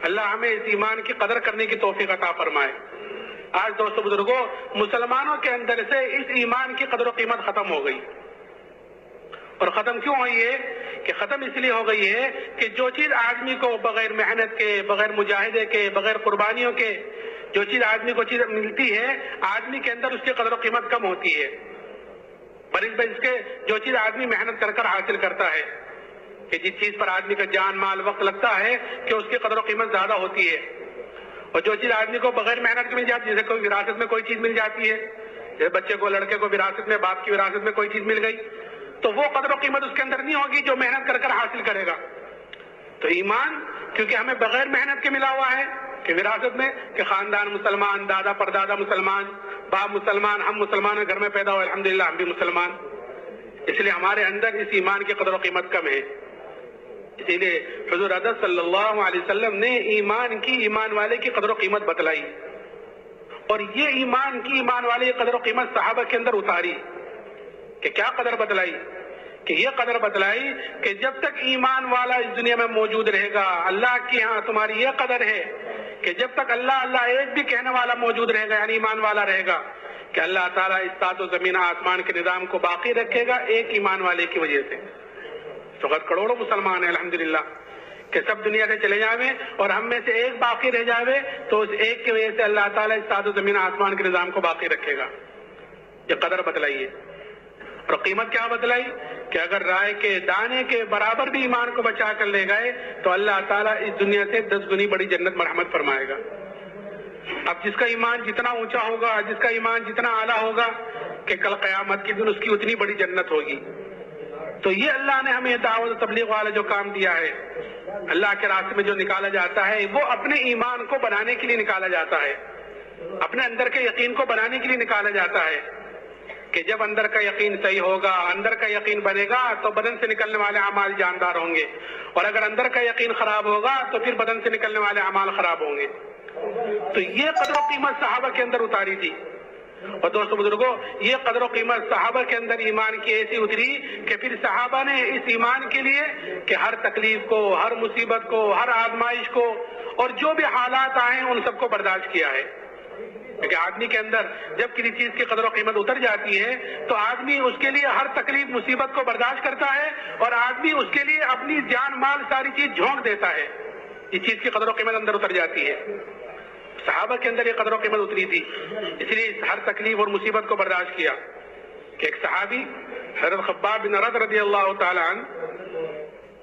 اللہ ہمیں اس ایمان کی قدر کرنے کی توفیق عطا فرمائے۔ آج دوستو بزرگوں، مسلمانوں کے اندر سے اس ایمان کی قدر و قیمت ختم ہو گئی، اور ختم کیوں ہوئی ہے؟ کہ ختم اس لیے ہو گئی ہے کہ جو چیز آدمی کو بغیر محنت کے، بغیر مجاہدے کے، بغیر قربانیوں کے جو چیز آدمی کو چیز ملتی ہے، آدمی کے اندر اس کی قدر و قیمت کم ہوتی ہے، اس کے جو چیز آدمی محنت کر کر حاصل کرتا ہے، کہ جس چیز پر آدمی کا جان مال وقت لگتا ہے کہ اس کی قدر و قیمت زیادہ ہوتی ہے، اور جو چیز آدمی کو بغیر محنت کے مل جاتی ہے، جیسے کوئی وراثت میں کوئی چیز مل جاتی ہے، جیسے بچے کو، لڑکے کو وراثت میں، باپ کی وراثت میں کوئی چیز مل گئی، تو وہ قدر و قیمت اس کے اندر نہیں ہوگی جو محنت کر کر حاصل کرے گا۔ تو ایمان کیونکہ ہمیں بغیر محنت کے ملا ہوا ہے کہ وراثت میں، کہ خاندان مسلمان، دادا پردادا مسلمان، باپ مسلمان، ہم مسلمان گھر میں پیدا ہوئے، الحمدللہ ہم بھی مسلمان، اس لیے ہمارے اندر اس ایمان کی قدر و قیمت کم ہے۔ اسی لیے حضور اقدس صلی اللہ علیہ وسلم نے ایمان والے کی قدر و قیمت بتلائی، اور یہ ایمان والے کی قدر و قیمت صحابہ کے اندر اتاری، کہ کیا قدر بتلائی؟ کہ یہ قدر بتلائی کہ جب تک ایمان والا اس دنیا میں موجود رہے گا، اللہ کی ہاں تمہاری یہ قدر ہے کہ جب تک اللہ ایک بھی کہنے والا موجود رہے گا، یعنی ایمان والا رہے گا، کہ اللہ تعالیٰ اس سات و زمین آسمان کے نظام کو باقی رکھے گا ایک ایمان والے کی وجہ سے۔ فقط کروڑوں مسلمان ہیں الحمدللہ، کہ سب دنیا سے چلے جاوے اور ہم میں سے ایک باقی رہ جاوے تو اس ایک کی وجہ سے اللہ تعالیٰ اس سات و زمین آسمان کے نظام کو باقی رکھے گا۔ یہ قدر بتلائیے، اور قیمت کیا بتلائی؟ کہ اگر رائے کے دانے کے برابر بھی ایمان کو بچا کر لے گئے تو اللہ تعالیٰ اس دنیا سے 10 گنی بڑی جنت مرحمت فرمائے گا۔ اب جس کا ایمان جتنا اونچا ہوگا، جس کا ایمان جتنا اعلیٰ ہوگا، کہ کل قیامت کے دن اس کی اتنی بڑی جنت ہوگی۔ تو یہ اللہ نے ہمیں دعوت و تبلیغ والا جو کام دیا ہے، اللہ کے راستے میں جو نکالا جاتا ہے، وہ اپنے ایمان کو بنانے کے لیے نکالا جاتا ہے، اپنے اندر کے یقین کو بنانے کے لیے نکالا جاتا ہے، کہ جب اندر کا یقین صحیح ہوگا، اندر کا یقین بنے گا تو بدن سے نکلنے والے اعمال جاندار ہوں گے، اور اگر اندر کا یقین خراب ہوگا تو پھر بدن سے نکلنے والے اعمال خراب ہوں گے۔ تو یہ قدر و قیمت صحابہ کے اندر اتاری تھی، اور دوستو بزرگوں، یہ قدر و قیمت صحابہ کے اندر ایمان کی ایسی اتری کہ پھر صحابہ نے اس ایمان کے لیے کہ ہر تکلیف کو، ہر مصیبت کو، ہر آزمائش کو، اور جو بھی حالات آئے ان سب کو برداشت کیا ہے۔ کہ آدمی کے اندر جب کسی چیز کی قدر و قیمت اتر جاتی ہے تو آدمی اس کے لیے ہر تکلیف مصیبت کو برداشت کرتا ہے، اور آدمی اس کے لیے اپنی جان مال ساری چیز جھونک دیتا ہے، یہ چیز کی قدر و قیمت اندر اتر جاتی ہے۔ صحابہ کے اندر یہ قدر و قیمت اتری تھی، اس لیے ہر تکلیف اور مصیبت کو برداشت کیا۔ کہ ایک صحابی حضرت خباب بن ارد رضی اللہ تعالیٰ عنہ،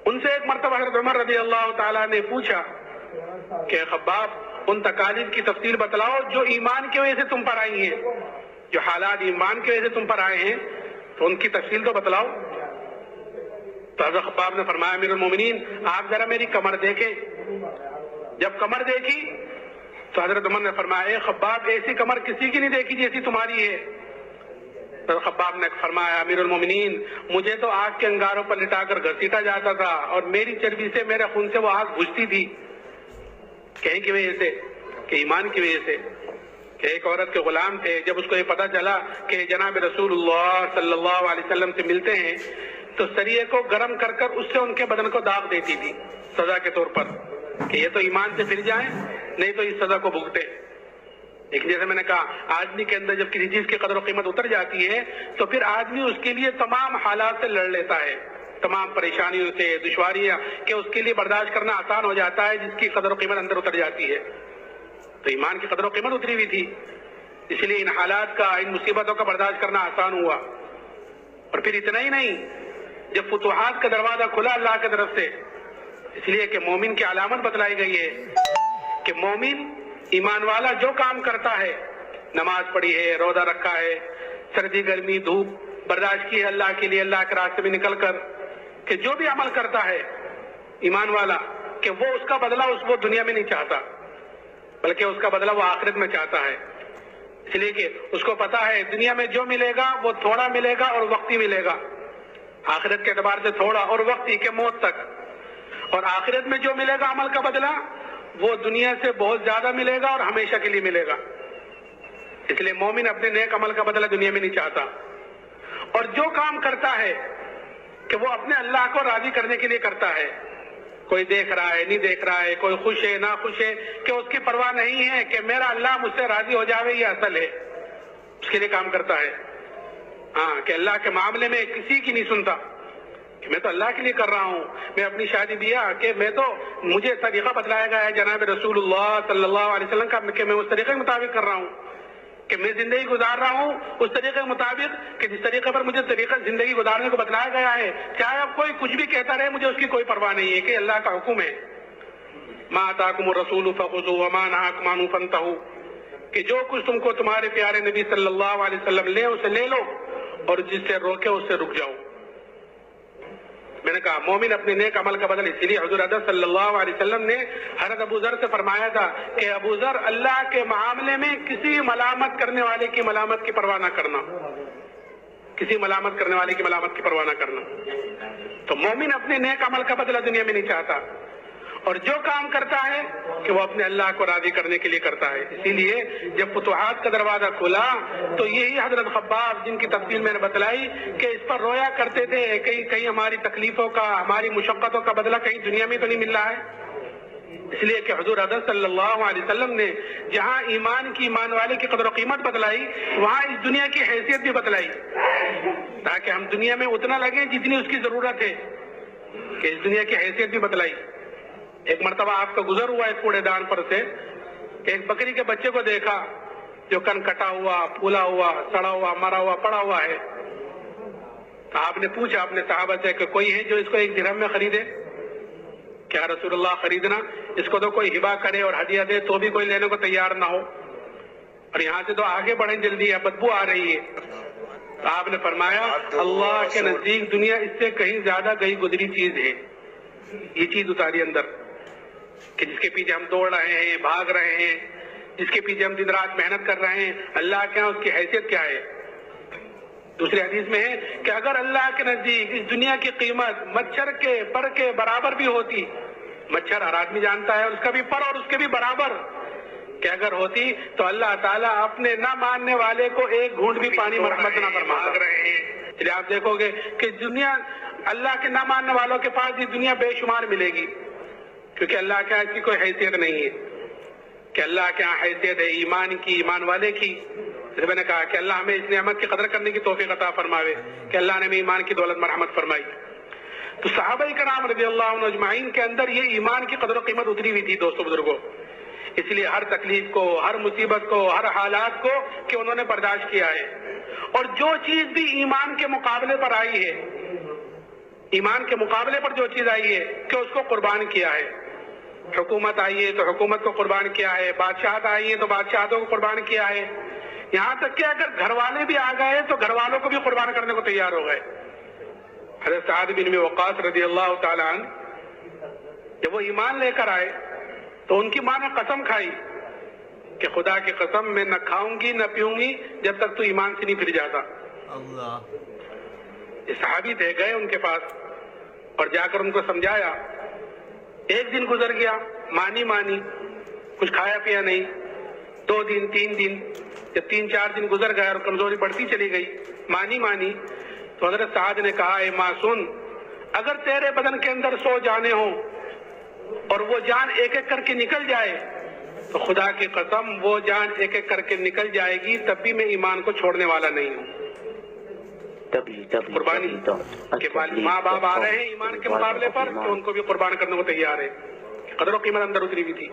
ان سے ایک مرتبہ حضرت عمر رضی اللہ تعالیٰ نے پوچھا کہ خباب، ان تکالیف کی تفصیل بتلاؤ جو ایمان کی وجہ سے تم پر آئی ہیں، جو حالات ایمان کی وجہ سے تم پر آئے ہیں، تو ان کی تفصیل تو بتلاؤ۔ تو حضرت خباب نے فرمایا، امیر المومنین آپ ذرا میری کمر دیکھیں۔ جب کمر دیکھی تو حضرت عمر نے فرمایا، اے خباب، ایسی کمر کسی کی نہیں دیکھی جیسی تمہاری ہے۔ حضرت خباب نے فرمایا امیر المومنین مجھے تو آگ کے انگاروں پر لٹا کر گھسیٹا جاتا تھا اور میری چربی سے میرے خون سے وہ آگ بجھتی تھی. کہیں کی وجہ سے کہ ایمان کی وجہ سے کہ ایک عورت کے غلام تھے. جب اس کو یہ پتا چلا کہ جناب رسول اللہ صلی اللہ علیہ وسلم سے ملتے ہیں تو سریے کو گرم کر کر اس سے ان کے بدن کو داغ دیتی تھی سزا کے طور پر کہ یہ تو ایمان سے پھر جائیں نہیں تو اس سزا کو بھگتے. لیکن جیسے میں نے کہا آدمی کے اندر جب کسی چیز کی قدر و قیمت اتر جاتی ہے تو پھر آدمی اس کے لیے تمام حالات سے لڑ لیتا ہے, تمام پریشانیوں سے, دشواریاں کہ اس کے لیے برداشت کرنا آسان ہو جاتا ہے جس کی قدر و قیمت اندر اتر جاتی ہے. تو ایمان کی قدر و قیمت اتری ہوئی تھی, اس لیے ان حالات کا, ان مصیبتوں کا برداشت کرنا آسان ہوا. اور پھر اتنا ہی نہیں, جب فتوحات کا دروازہ کھلا اللہ کی طرف سے, اس لیے کہ مومن کی علامت بتلائی گئی ہے کہ مومن ایمان والا جو کام کرتا ہے, نماز پڑھی ہے, روزہ رکھا ہے, سردی گرمی دھوپ برداشت کی ہے اللہ کے لیے, اللہ کے راستے میں نکل کر, کہ جو بھی عمل کرتا ہے ایمان والا کہ وہ اس کا بدلہ وہ دنیا میں نہیں چاہتا بلکہ اس کا بدلہ وہ آخرت میں چاہتا ہے. اس لیے کہ اس کو پتا ہے دنیا میں جو ملے گا وہ تھوڑا ملے گا اور وقتی ملے گا, آخرت کے اعتبار سے تھوڑا اور وقتی کہ موت تک, اور آخرت میں جو ملے گا عمل کا بدلہ وہ دنیا سے بہت زیادہ ملے گا اور ہمیشہ کے لیے ملے گا. اس لیے مومن اپنے نیک عمل کا بدلہ دنیا میں نہیں چاہتا, اور جو کام کرتا ہے کہ وہ اپنے اللہ کو راضی کرنے کے لیے کرتا ہے, کوئی دیکھ رہا ہے نہیں دیکھ رہا ہے, کوئی خوش ہے نہ خوش ہے, کہ اس کی پرواہ نہیں ہے کہ میرا اللہ مجھ سے راضی ہو جاوے یہ اصل ہے, اس کے لیے کام کرتا ہے. ہاں کہ اللہ کے معاملے میں کسی کی نہیں سنتا کہ میں تو اللہ کے لیے کر رہا ہوں, میں اپنی شادی بیاہ کہ میں تو مجھے طریقہ بتلایا گیا ہے جناب رسول اللہ صلی اللہ علیہ وسلم کا کہ میں اس طریقے کے مطابق کر رہا ہوں, کہ میں زندگی گزار رہا ہوں اس طریقے کے مطابق کہ جس طریقے پر مجھے طریقہ زندگی گزارنے کو بتلایا گیا ہے, چاہے اب کوئی کچھ بھی کہتا رہے مجھے اس کی کوئی پرواہ نہیں ہے کہ اللہ کا حکم ہے. ما آتاکم الرسول فخذوہ وما نہاکم عنہ فانتہوا, کہ جو کچھ تم کو تمہارے پیارے نبی صلی اللہ علیہ وسلم لے اسے لے لو اور جس سے روکے اس سے رک جاؤ. میں نے کہا مومن اپنے نیک عمل کا بدل, اسی لیے حضور اقدس صلی اللہ علیہ وسلم نے حضرت ابو ذر سے فرمایا تھا کہ ابو ذر اللہ کے معاملے میں کسی ملامت کرنے والے کی ملامت کی پرواہ نہ کرنا, کسی ملامت کرنے والے کی ملامت کی پرواہ نہ کرنا. تو مومن اپنے نیک عمل کا بدلہ دنیا میں نہیں چاہتا, اور جو کام کرتا ہے کہ وہ اپنے اللہ کو راضی کرنے کے لیے کرتا ہے. اسی لیے جب فتوحات کا دروازہ کھلا تو یہی حضرت خباب جن کی تفصیل میں نے بتلائی کہ اس پر رویا کرتے تھے کہیں ہماری تکلیفوں کا, ہماری مشقتوں کا بدلہ کہیں دنیا میں تو نہیں مل رہا ہے. اس لیے کہ حضور اقدس صلی اللہ علیہ وسلم نے جہاں ایمان کی, ایمان والے کی قدر و قیمت بتلائی, وہاں اس دنیا کی حیثیت بھی بتلائی تاکہ ہم دنیا میں اتنا لگیں جتنی اس کی ضرورت ہے, کہ اس دنیا کی حیثیت بھی بتلائی. ایک مرتبہ آپ کا گزر ہوا ایک کوڑے دان پر سے, ایک بکری کے بچے کو دیکھا جو کن کٹا ہوا, پھولا ہوا, سڑا ہوا, مرا ہوا, پڑا ہوا ہے. آپ نے پوچھا اپنے صحابہ سے کہ کوئی ہے جو اس کو 1 درہم میں خریدے؟ کیا رسول اللہ خریدنا, اس کو تو کوئی ہبہ کرے اور ہدیہ دے تو بھی کوئی لینے کو تیار نہ ہو, اور یہاں سے تو آگے بڑھیں جلدی ہے, بدبو آ رہی ہے. تو آپ نے فرمایا اللہ کے نزدیک دنیا اس سے کہیں زیادہ گئی گزری چیز ہے. یہ چیز اتاری اندر کہ جس کے پیچھے ہم دوڑ رہے ہیں, بھاگ رہے ہیں, جس کے پیچھے ہم دن رات محنت کر رہے ہیں, اللہ کے ہاں اس کی حیثیت کیا ہے. دوسری حدیث میں ہے کہ اگر اللہ کے نزدیک اس دنیا کی قیمت مچھر کے پر کے برابر بھی ہوتی, مچھر ہر آدمی جانتا ہے اس کا بھی پر اور اس کے بھی برابر, کہ اگر ہوتی تو اللہ تعالیٰ اپنے نہ ماننے والے کو ایک گھونٹ بھی پانی مرحمت نہ فرماتا. اس لیے آپ دیکھو گے کہ دنیا اللہ کے نہ ماننے والوں کے پاس یہ دنیا بے شمار ملے گی, کیونکہ اللہ کے اس کی کوئی حیثیت نہیں ہے. کہ اللہ کے یہاں حیثیت ہے ایمان کی, ایمان والے کی. جیسے میں نے کہا کہ اللہ ہمیں اس نعمت کی قدر کرنے کی توفیق عطا فرماوے کہ اللہ نے ہمیں ایمان کی دولت مرحمت فرمائی. تو صحابہ کرام رضی اللہ عنہ اجمعین کے اندر یہ ایمان کی قدر و قیمت اتری ہوئی تھی دوستو بزرگوں. اس لیے ہر تکلیف کو, ہر مصیبت کو, ہر حالات کو کہ انہوں نے برداشت کیا ہے. اور جو چیز بھی ایمان کے مقابلے پر آئی ہے, ایمان کے مقابلے پر جو چیز آئی ہے کہ اس کو قربان کیا ہے. حکومت آئی ہے تو حکومت کو قربان کیا ہے, بادشاہت آئی ہے تو بادشاہتوں کو قربان کیا ہے, یہاں تک کہ اگر گھر والے بھی آ گئے تو گھر والوں کو بھی قربان کرنے کو تیار ہو گئے. حضرت سعد بن وقاص رضی اللہ تعالیٰ عنہ جب وہ ایمان لے کر آئے تو ان کی ماں نے قسم کھائی کہ خدا کی قسم میں نہ کھاؤں گی نہ پیوں گی جب تک تو ایمان سے نہیں پھر جاتا. یہ صحابی تھے، گئے ان کے پاس اور جا کر ان کو سمجھایا. ایک دن گزر گیا، مانی کچھ کھایا پیا نہیں. 2 دن 3 دن، جب 3-4 دن گزر گئے اور کمزوری بڑھتی چلی گئی، مانی تو حضرت سعد نے کہا، اے ماں سن، اگر تیرے بدن کے اندر 100 جانیں ہوں اور وہ جان ایک ایک کر کے نکل جائے تو خدا کی قسم وہ جان ایک ایک کر کے نکل جائے گی، تب بھی میں ایمان کو چھوڑنے والا نہیں ہوں. قربانی کے ماں باپ آ رہے ہیں ایمان کے مقابلے پر تو ان کو بھی قربان کرنے کو تیار ہے. قدر و قیمت اندر اتری ہوئی تھی.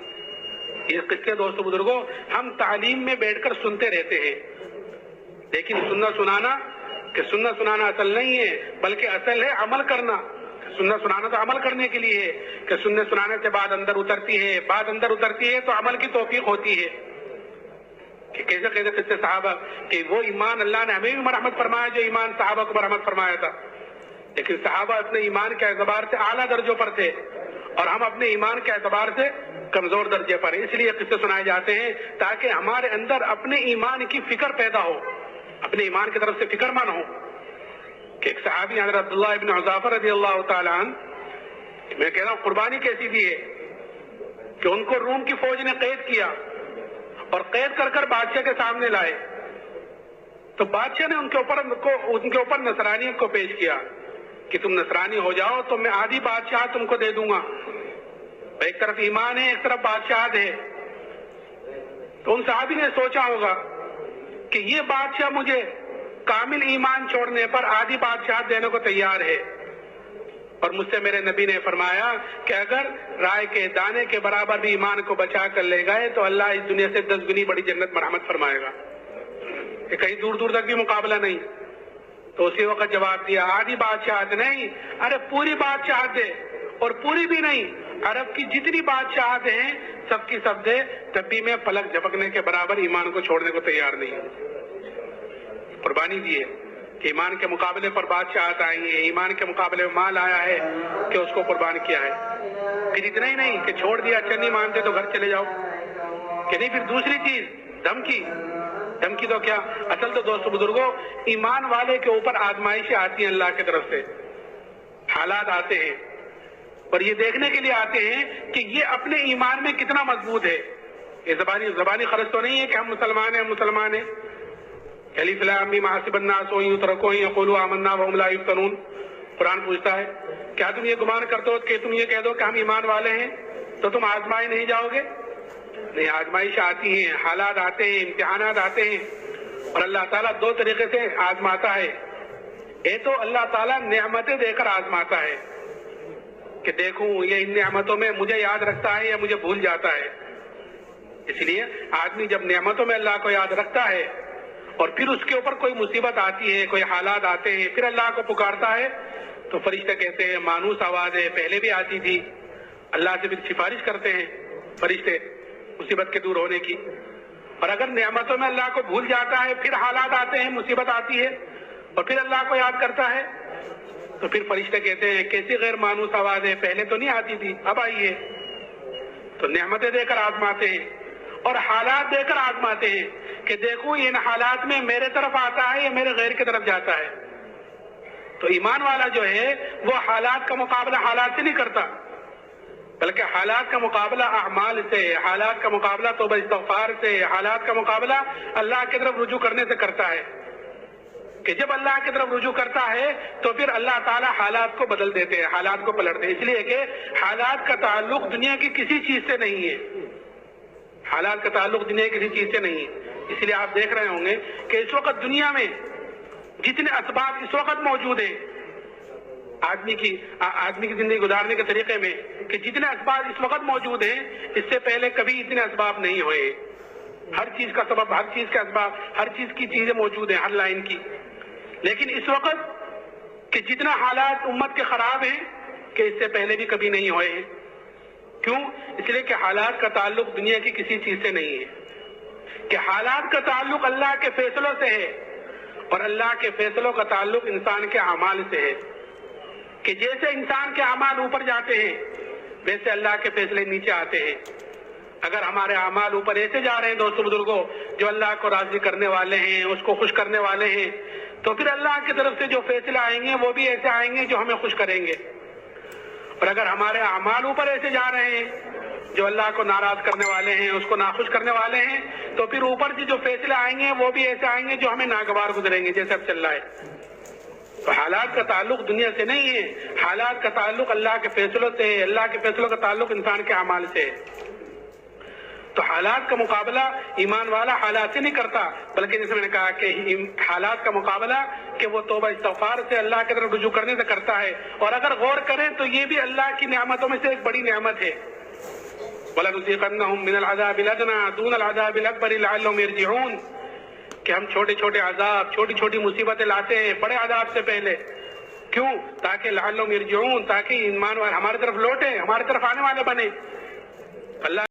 یہ قصے دوستو بزرگوں ہم تعلیم میں بیٹھ کر سنتے رہتے ہیں، لیکن سننا سنانا اصل نہیں ہے، بلکہ اصل ہے عمل کرنا. سننا سنانا تو عمل کرنے کے لیے ہے کہ سننے سنانے سے بات اندر اترتی ہے تو عمل کی توفیق ہوتی ہے. کہ کیسے قصے صحابہ کہ وہ ایمان اللہ نے ہمیں بھی مرحمت فرمایا جو ایمان صحابہ کو مرحمت فرمایا تھا، لیکن صحابہ اپنے ایمان کے اعتبار سے اعلیٰ درجوں پر تھے اور ہم اپنے ایمان کے اعتبار سے کمزور درجے پر ہیں. اس لیے قصے سنائے جاتے ہیں تاکہ ہمارے اندر اپنے ایمان کی فکر پیدا ہو، اپنے ایمان کی طرف سے فکر مند ہو. کہ ایک صحابی حضرت عبداللہ ابن حذافہ رضی اللہ تعالیٰ عنہ، میں کہہ رہا ہوں قربانی کیسی دی ہے کہ ان کو روم کی فوج نے قید کیا اور قید کر بادشاہ کے سامنے لائے تو بادشاہ نے ان کے اوپر نصرانیت کو پیش کیا کہ تم نصرانی ہو جاؤ تو میں آدھی بادشاہ تم کو دے دوں گا. ایک طرف ایمان ہے، ایک طرف بادشاہت ہے. تو ان صحابی نے سوچا ہوگا کہ یہ بادشاہ مجھے کامل ایمان چھوڑنے پر آدھی بادشاہت دینے کو تیار ہے، اور مجھ سے میرے نبی نے فرمایا کہ اگر رائے کے دانے کے برابر بھی ایمان کو بچا کر لے گئے تو اللہ اس دنیا سے 10 گنی بڑی جنت مرحمت فرمائے گا. کہ کہیں دور تک بھی مقابلہ نہیں. تو اسی وقت جواب دیا، آدھی بادشاہت نہیں، ارے پوری بادشاہت دے، اور پوری بھی نہیں، عرب کی جتنی بادشاہت ہیں سب کی سب دے، تب بھی میں پلک جھپکنے کے برابر ایمان کو چھوڑنے کو تیار نہیں ہوں. قربانی دیے کہ ایمان کے مقابلے پر بادشاہت آئی ہے، ایمان کے مقابلے میں مال آیا ہے کہ اس کو قربان کیا ہے. پھر اتنا ہی نہیں کہ چھوڑ دیا، اچھا نہیں مانتے تو گھر چلے جاؤ، کہ نہیں. پھر دوسری چیز دھمکی تو کیا، اصل تو دوستو بزرگوں ایمان والے کے اوپر آزمائشیں آتی ہیں اللہ کی طرف سے، حالات آتے ہیں اور یہ دیکھنے کے لیے آتے ہیں کہ یہ اپنے ایمان میں کتنا مضبوط ہے. یہ زبانی خرچ تو نہیں ہے کہ ہم مسلمان ہیں. الف لام میم حسب الناس ان یترکوا ان یقولوا آمنا وهم لا یفتنون. قرآن پوچھتا ہے کیا تم یہ گمان کرتے ہو کہ تم یہ کہہ دو کہ ہم ایمان والے ہیں تو تم آزمائے نہیں جاؤ گے؟ نہیں، آزمائش آتی ہیں، حالات آتے ہیں، امتحانات آتے ہیں، اور اللہ تعالیٰ 2 طریقے سے آزماتا ہے. ایک تو اللہ تعالیٰ نعمتیں دے کر آزماتا ہے کہ دیکھوں یہ ان نعمتوں میں مجھے یاد رکھتا ہے یا مجھے بھول جاتا ہے. اس لیے آدمی جب نعمتوں میں اللہ کو یاد رکھتا ہے اور پھر اس کے اوپر کوئی مصیبت آتی ہے، کوئی حالات آتے ہیں، پھر اللہ کو پکارتا ہے تو فرشتے کہتے ہیں مانوس آواز ہے، پہلے بھی آتی تھی. اللہ سے پھر سفارش کرتے ہیں فرشتے مصیبت کے دور ہونے کی. اور اگر نعمتوں میں اللہ کو بھول جاتا ہے، پھر حالات آتے ہیں، مصیبت آتی ہے اور پھر اللہ کو یاد کرتا ہے تو پھر فرشتے کہتے ہیں کیسی غیر مانوس آواز ہے، پہلے تو نہیں آتی تھی اب آئی ہے. تو نعمتیں دے کر آزماتے ہیں اور حالات دے کر آزماتے ہیں کہ دیکھو ان حالات میں میرے طرف آتا ہے یا میرے غیر کی طرف جاتا ہے. تو ایمان والا جو ہے وہ حالات کا مقابلہ حالات سے نہیں کرتا، بلکہ حالات کا مقابلہ اعمال سے، حالات کا مقابلہ توبہ استغفار سے، حالات کا مقابلہ اللہ کی طرف رجوع کرنے سے کرتا ہے. کہ جب اللہ کی طرف رجوع کرتا ہے تو پھر اللہ تعالیٰ حالات کو بدل دیتے ہیں، حالات کو پلٹتے ہیں. اس لیے کہ حالات کا تعلق دنیا کی کسی چیز سے نہیں ہے، حالات کا تعلق دنیا کی کسی چیز سے نہیں ہے. اس لیے آپ دیکھ رہے ہوں گے کہ اس وقت دنیا میں جتنے اسباب اس وقت موجود ہیں آدمی کی زندگی گزارنے کے طریقے میں، کہ جتنے اسباب اس وقت موجود ہیں اس سے پہلے کبھی اتنے اسباب نہیں ہوئے. ہر چیز کا سبب، ہر چیز کا اسباب، ہر چیز کی چیزیں موجود ہیں، ہر لائن کی. لیکن اس وقت کہ جتنا حالات امت کے خراب ہیں کہ اس سے پہلے بھی کبھی نہیں ہوئے ہیں. کیوں؟ اس لیے کہ حالات کا تعلق دنیا کی کسی چیز سے نہیں ہے، کہ حالات کا تعلق اللہ کے فیصلوں سے ہے اور اللہ کے فیصلوں کا تعلق انسان کے اعمال سے ہے. کہ جیسے انسان کے اعمال اوپر جاتے ہیں ویسے اللہ کے فیصلے نیچے آتے ہیں. اگر ہمارے اعمال اوپر ایسے جا رہے ہیں دوستو بزرگوں جو اللہ کو راضی کرنے والے ہیں، اس کو خوش کرنے والے ہیں، تو پھر اللہ کی طرف سے جو فیصلے آئیں گے وہ بھی ایسے آئیں گے جو ہمیں خوش کریں گے. اور اگر ہمارے اعمال اوپر ایسے جا رہے ہیں جو اللہ کو ناراض کرنے والے ہیں، اس کو ناخوش کرنے والے ہیں، تو پھر اوپر سے جو فیصلے آئیں گے وہ بھی ایسے آئیں گے جو ہمیں ناگوار گزریں گے، جیسے اب چل رہا ہے. تو حالات کا تعلق دنیا سے نہیں ہے، حالات کا تعلق اللہ کے فیصلوں سے ہے، اللہ کے فیصلوں کا تعلق انسان کے اعمال سے ہے. تو حالات کا مقابلہ ایمان والا حالات سے نہیں کرتا، بلکہ جیسے میں نے کہا کہ حالات کا مقابلہ کہ وہ توبہ استغفار سے اللہ کی طرف رجوع کرنے سے کرتا ہے. اور اگر غور کریں تو یہ بھی اللہ کی نعمتوں میں سے ایک بڑی نعمت ہے. وَلَنُذِيقَنَّهُم مِّنَ الْعَذَابِ الْأَدْنَىٰ دُونَ الْعَذَابِ الْأَكْبَرِ لَعَلَّهُمْ يَرْجِعُونَ کہ ہم چھوٹے چھوٹے عذاب، چھوٹی چھوٹی مصیبتیں لاتے ہیں بڑے عذاب سے پہلے. کیوں؟ تاکہ لعلہم یرجعون، تاکہ ایمان والے ہماری طرف لوٹیں، ہماری طرف آنے والے بنے. اللہ